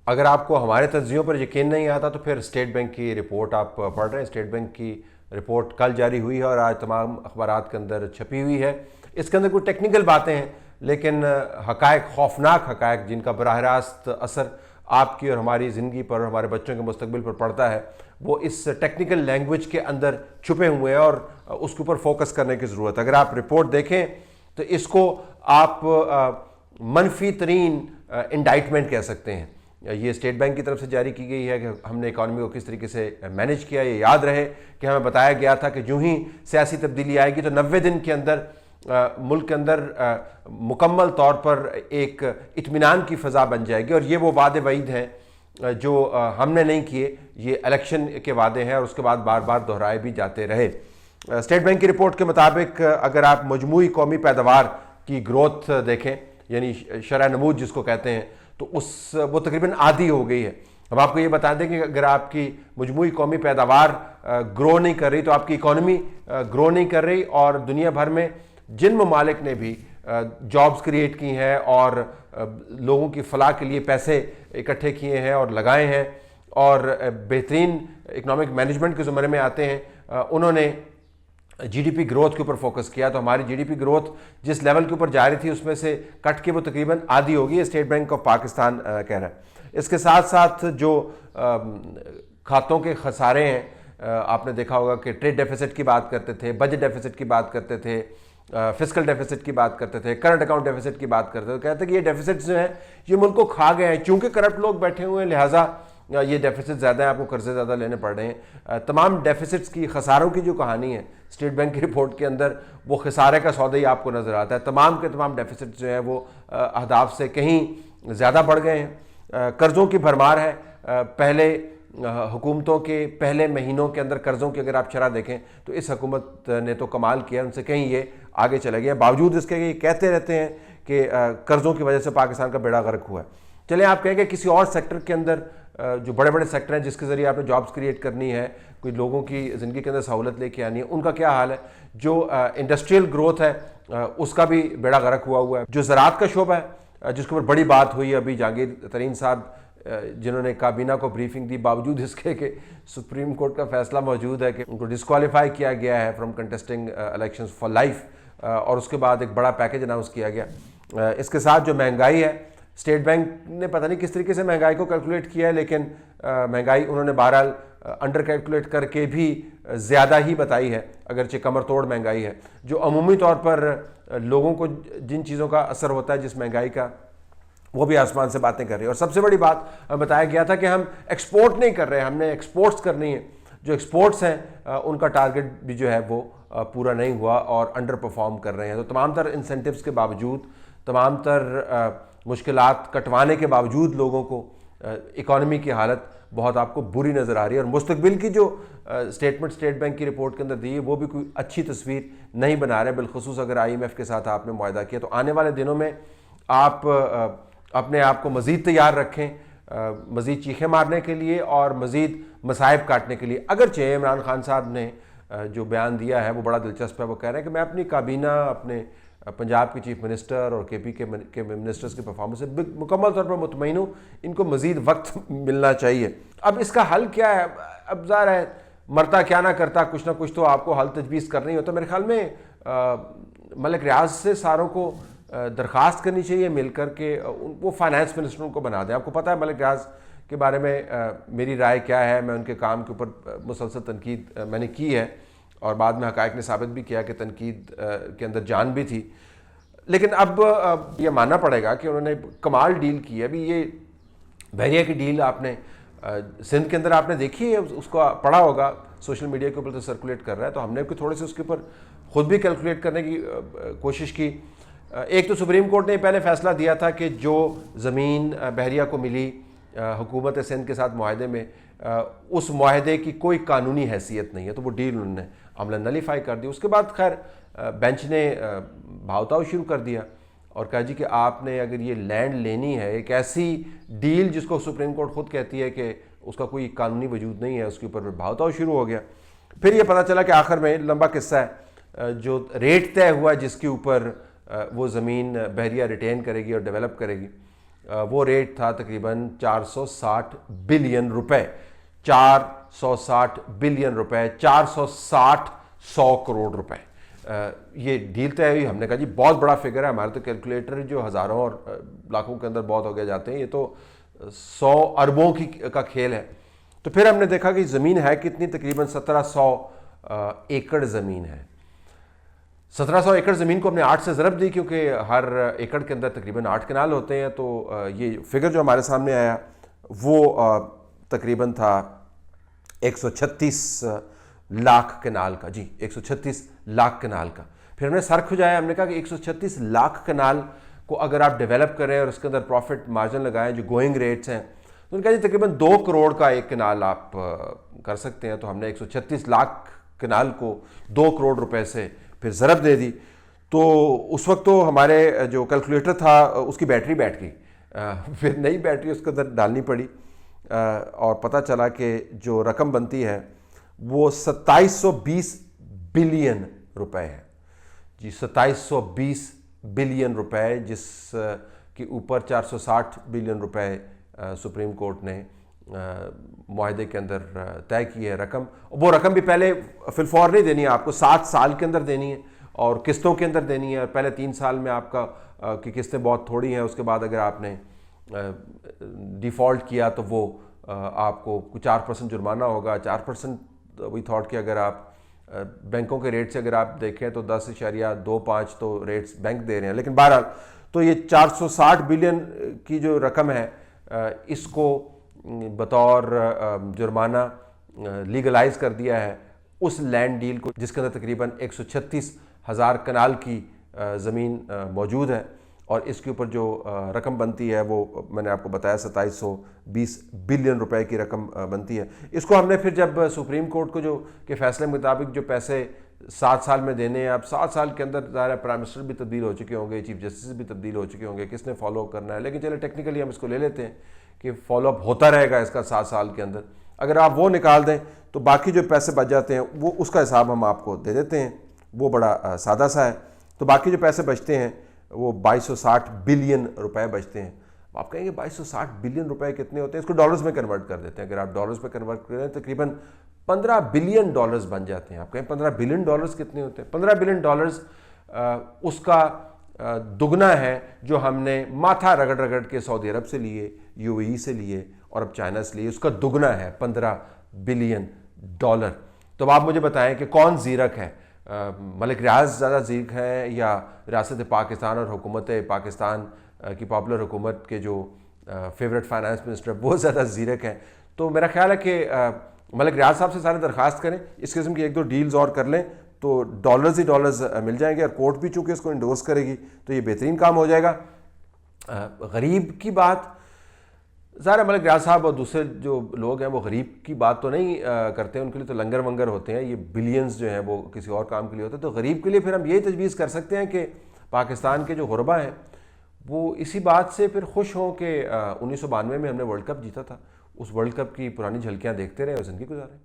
अगर आपको हमारे तज्जियों पर यकीन नहीं आता तो फिर स्टेट बैंक की रिपोर्ट आप पढ़ रहे हैं। स्टेट बैंक की रिपोर्ट कल जारी हुई है और आज तमाम अखबारात के अंदर छपी हुई है। इसके अंदर कुछ टेक्निकल बातें हैं, लेकिन हकायक, खौफनाक हकायक जिनका बराह रास्त असर आपकी और हमारी ज़िंदगी पर और हमारे बच्चों के मुस्तकबिल पर पड़ता है, वो इस टेक्निकल लैंग्वेज के अंदर छुपे हुए हैं और उसके ऊपर फोकस करने की ज़रूरत है। अगर आप रिपोर्ट देखें तो इसको आप मनफी तरीन इंडाइटमेंट कह सकते हैं। ये स्टेट बैंक की तरफ से जारी की गई है कि हमने इकॉनमी को किस तरीके से मैनेज किया। ये याद रहे कि हमें बताया गया था कि जो ही सियासी तब्दीली आएगी तो 90 दिन के अंदर मुल्क के अंदर मुकम्मल तौर पर एक इत्मीनान की फ़ज़ा बन जाएगी। और ये वो वादे वईद हैं जो हमने नहीं किए, ये इलेक्शन के वादे हैं और उसके बाद बार बार दोहराए भी जाते रहे। स्टेट बैंक की रिपोर्ट के मुताबिक अगर आप मजमूई कौमी पैदावार की ग्रोथ देखें, यानी शरह नमूद जिसको कहते हैं, तो वो तकरीबन आधी हो गई है। अब आपको ये बता दें कि अगर आपकी मजमूई कौमी पैदावार ग्रो नहीं कर रही तो आपकी इकॉनमी ग्रो नहीं कर रही। और दुनिया भर में जिन ममालिक ने भी जॉब्स क्रिएट की हैं और लोगों की फलाह के लिए पैसे इकट्ठे किए हैं और लगाए हैं और बेहतरीन इकनॉमिक मैनेजमेंट के ज़ुमरे में आते हैं, उन्होंने जीडीपी ग्रोथ के ऊपर फोकस किया। तो हमारी जीडीपी ग्रोथ जिस लेवल के ऊपर जा रही थी उसमें से कट के वो तकरीबन आधी होगी, स्टेट बैंक ऑफ पाकिस्तान कह रहा है। इसके साथ साथ जो खातों के खसारे हैं, आपने देखा होगा कि ट्रेड डेफिसिट की बात करते थे, बजट डेफिसिट की बात करते थे, फिस्कल डेफिसिट की बात करते थे, करंट अकाउंट डेफिसिट की बात करते थे। कहते हैं कि ये डेफिसिट जो है ये मुल्क को खा गए हैं। चूंकि करप्ट लोग बैठे हुए हैं लिहाजा ये डेफिसिट ज़्यादा है, आपको कर्जे ज़्यादा लेने पड़ रहे हैं। तमाम डेफिसिट्स की खसारों की जो कहानी है स्टेट बैंक की रिपोर्ट के अंदर, वो खसारे का सौदा ही आपको नज़र आता है। तमाम के तमाम डेफिसिट जो है वो अहदाफ से कहीं ज़्यादा बढ़ गए हैं। कर्ज़ों की भरमार है। पहले हुकूमतों के पहले महीनों के अंदर कर्ज़ों की अगर आप शरह देखें तो इस हुकूमत ने तो कमाल किया, उनसे कहीं ये आगे चले गए। बावजूद इसके ये कहते रहते हैं कि कर्ज़ों की वजह से पाकिस्तान का बेड़ा गर्क हुआ है। चले आप कहें कि किसी और सेक्टर के अंदर जो बड़े बड़े सेक्टर हैं जिसके ज़रिए आपने जॉब्स क्रिएट करनी है, कोई लोगों की ज़िंदगी के अंदर सहूलत लेके आनी है, उनका क्या हाल है। जो इंडस्ट्रियल ग्रोथ है उसका भी बेड़ा गर्क हुआ है। जो ज़राअत का शोबा है जिसके ऊपर बड़ी बात हुई अभी, जहांगीर तरीन साहब जिन्होंने काबीना को ब्रीफिंग दी, बावजूद इसके कि सुप्रीम कोर्ट का फैसला मौजूद है कि उनको डिस्क्वालीफाई किया गया है from contesting elections for life, और उसके बाद एक बड़ा पैकेज अनाउंस किया गया। इसके साथ जो महंगाई है, स्टेट बैंक ने पता नहीं किस तरीके से महंगाई को कैलकुलेट किया है, लेकिन महंगाई उन्होंने बहरहाल अंडर कैलकुलेट करके भी ज़्यादा ही बताई है, अगरचे कमर तोड़ महंगाई है। जो अमूमी तौर पर लोगों को जिन चीज़ों का असर होता है जिस महंगाई का, वो भी आसमान से बातें कर रही है। और सबसे बड़ी बात बताया गया था कि हम एक्सपोर्ट नहीं कर रहे हैं, हमने एक्सपोर्ट्स करनी है। जो एक्सपोर्ट्स हैं उनका टारगेट भी जो है वो पूरा नहीं हुआ और अंडर परफॉर्म कर रहे हैं। तो तमाम तर इंसेंटिव्स के बावजूद, तमाम तर मुश्किलात कटवाने के बावजूद लोगों को इकॉनमी की हालत बहुत आपको बुरी नज़र आ रही है। और मुस्तकबिल की जो स्टेटमेंट स्टेट बैंक की रिपोर्ट के अंदर दी है वो भी कोई अच्छी तस्वीर नहीं बना रहे, बिलखुसूस अगर IMF के साथ आपने मुआहदा किया। तो आने वाले दिनों में आप अपने आप को मज़ीद तैयार रखें, मज़ीद चीखें मारने के लिए और मज़ीद मसाइब काटने के लिए। अगरचे इमरान खान साहब ने जो बयान दिया है वो बड़ा दिलचस्प है। वो कह रहे हैं कि मैं अपनी काबीना, अपने पंजाब के चीफ मिनिस्टर और KP के मिनिस्टर्स की परफॉर्मेंस से मुकम्मल तौर पर मुतमईन हूँ, इनको मज़ीद वक्त मिलना चाहिए। अब इसका हल क्या है? अब ज़ाहिर है मरता क्या ना करता, कुछ ना कुछ तो आपको हल तजवीज़ करना ही होता है। मेरे ख्याल में मलिक रियाज से सारों को दरख्वास्त करनी चाहिए मिल कर के वो फाइनेंस मिनिस्टर को बना दें। आपको पता है मलिक रियाज के बारे में मेरी राय क्या है, मैं उनके काम के ऊपर मुसलसल तनकीद मैंने की है और बाद में हकायक ने साबित भी किया कि तनकीद के अंदर जान भी थी। लेकिन अब ये मानना पड़ेगा कि उन्होंने कमाल डील की है। अभी ये बहरिया की डील आपने सिंध के अंदर आपने देखी है, उसको पढ़ा होगा, सोशल मीडिया के ऊपर तो सर्कुलेट कर रहा है। तो हमने भी थोड़े से उसके ऊपर ख़ुद भी कैलकुलेट करने की कोशिश की। एक तो सुप्रीम कोर्ट ने पहले फैसला दिया था कि जो ज़मीन बहरिया को मिली हुकूमत सिंध के साथ मुआहदे में, उस मुआहदे की कोई कानूनी हैसियत नहीं है, तो वो डील उन्होंने अमला नलीफाई कर दी। उसके बाद खैर बेंच ने भावताव शुरू कर दिया और कहा जी कि आपने अगर ये लैंड लेनी है, एक ऐसी डील जिसको सुप्रीम कोर्ट खुद कहती है कि उसका कोई कानूनी वजूद नहीं है, उसके ऊपर भावताव शुरू हो गया। फिर ये पता चला कि आखिर में लंबा किस्सा है, जो रेट तय हुआ जिसके ऊपर वो ज़मीन बहरिया रिटेन करेगी और डेवलप करेगी, वो रेट था तकरीबन 460 बिलियन रुपए। 460 बिलियन रुपए, 460 100 करोड़ रुपए। ये डील तय हुई। हमने कहा जी बहुत बड़ा फिगर है, हमारे तो कैलकुलेटर जो हज़ारों और लाखों के अंदर बहुत हो गए जाते हैं, ये तो 100 अरबों का खेल है। तो फिर हमने देखा कि ज़मीन है कितनी, तकरीबन 1700 एकड़ ज़मीन है। 1700 एकड़ ज़मीन को हमने 8 से ज़रब दी, क्योंकि हर एकड़ के अंदर तकरीबन 8 कनाल होते हैं। तो ये फिगर जो हमारे सामने आया वो तकरीबन था 136 लाख कनाल का। जी 136 लाख कनाल का। फिर हमने सर खुजाया, हमने कहा कि 136 लाख कनाल को अगर आप डेवलप करें और उसके अंदर प्रॉफिट मार्जिन लगाएं जो गोइंग रेट्स हैं, तो उनका जी तकरीबन 2 करोड़ का एक कनाल आप कर सकते हैं। तो हमने 136 लाख कनाल को 2 करोड़ रुपए से फिर ज़रब दे दी। तो उस वक्त तो हमारे जो कैलकुलेटर था उसकी बैटरी बैठ गई। फिर नई बैटरी उसके अंदर डालनी पड़ी और पता चला कि जो रकम बनती है वो 2720 बिलियन रुपए है। जी 2720 बिलियन रुपए, जिस के ऊपर 460 बिलियन रुपए सुप्रीम कोर्ट ने मुआहदे के अंदर तय की है रकम। वो रकम भी पहले फिलफौर नहीं देनी है, आपको 7 साल के अंदर देनी है और किस्तों के अंदर देनी है। पहले 3 साल में आपका की किस्तें बहुत थोड़ी हैं, उसके बाद अगर आपने डिफ़ॉल्ट किया तो वो आपको 4% जुर्माना होगा। 4% वी थॉट कि अगर आप बैंकों के रेट से अगर आप देखें तो 10.25 तो रेट्स बैंक दे रहे हैं। लेकिन बहरहाल तो ये 460 बिलियन की जो रकम है इसको बतौर जुर्माना लीगलाइज कर दिया है उस लैंड डील को, जिसके अंदर तकरीबन 136,000 कनाल की ज़मीन मौजूद है। और इसके ऊपर जो रकम बनती है वो मैंने आपको बताया 2720 बिलियन रुपए की रकम बनती है। इसको हमने फिर जब सुप्रीम कोर्ट को जो के फैसले के मुताबिक जो पैसे 7 साल में देने हैं, अब 7 साल के अंदर ज़ाहिर प्राइम मिनिस्टर भी तब्दील हो चुके होंगे, चीफ जस्टिस भी तब्दील हो चुके होंगे, किसने फॉलो करना है। लेकिन चलो टेक्निकली हम इसको ले लेते हैं कि फॉलोअप होता रहेगा इसका 7 साल के अंदर। अगर आप वो निकाल दें तो बाकी जो पैसे बच जाते हैं वो उसका हिसाब हम आपको दे देते हैं, वो बड़ा सादा सा है। तो बाकी जो पैसे बचते हैं वो 2260 बिलियन रुपए बचते हैं। आप कहेंगे 2260 बिलियन रुपए कितने होते हैं, इसको डॉलर्स में कन्वर्ट कर देते हैं। अगर आप डॉलर्स में कन्वर्ट करें तकरीबन 15 बिलियन डॉलर्स बन जाते हैं। आप कहें 15 बिलियन डॉलर्स कितने होते हैं? 15 बिलियन डॉलर्स उसका दुगना है जो हमने माथा रगड़ रगड़ के सऊदी अरब से लिए, यूएई से लिए और अब चाइना से लिए। उसका दुगना है 15 बिलियन डॉलर। तो अब आप मुझे बताएं कि कौन जीरक है, मलिक रियाज ज़्यादा जीरक हैं या रियासत पाकिस्तान और हुकूमत पाकिस्तान की पॉपुलर हुकूमत के जो फेवरेट फाइनेंस मिनिस्टर वो ज़्यादा जीरक हैं? तो मेरा ख्याल है कि मलिक रियाज साहब से सारे दरख्वास्त करें, इस किस्म की 1-2 डील्स और कर लें तो डॉलर्स ही डॉलर्स मिल जाएंगे। और कोर्ट भी चूँकि इसको इंडोर्स करेगी तो ये बेहतरीन काम हो जाएगा। गरीब की बात ज़ाहिर मलिक रियाज साहब और दूसरे जो लोग हैं वो गरीब की बात तो नहीं करते हैं, उनके लिए तो लंगर वंगर होते हैं। ये बिलियंस जो हैं वो किसी और काम के लिए होते हैं। तो गरीब के लिए फिर हम यही तजवीज़ कर सकते हैं कि पाकिस्तान के जो गुरबा हैं वो इसी बात से फिर खुश हों कि 1992 में हमने वर्ल्ड कप जीता था, उस वर्ल्ड कप की पुरानी झलकियाँ देखते रहे और ज़िंदगी गुजारें।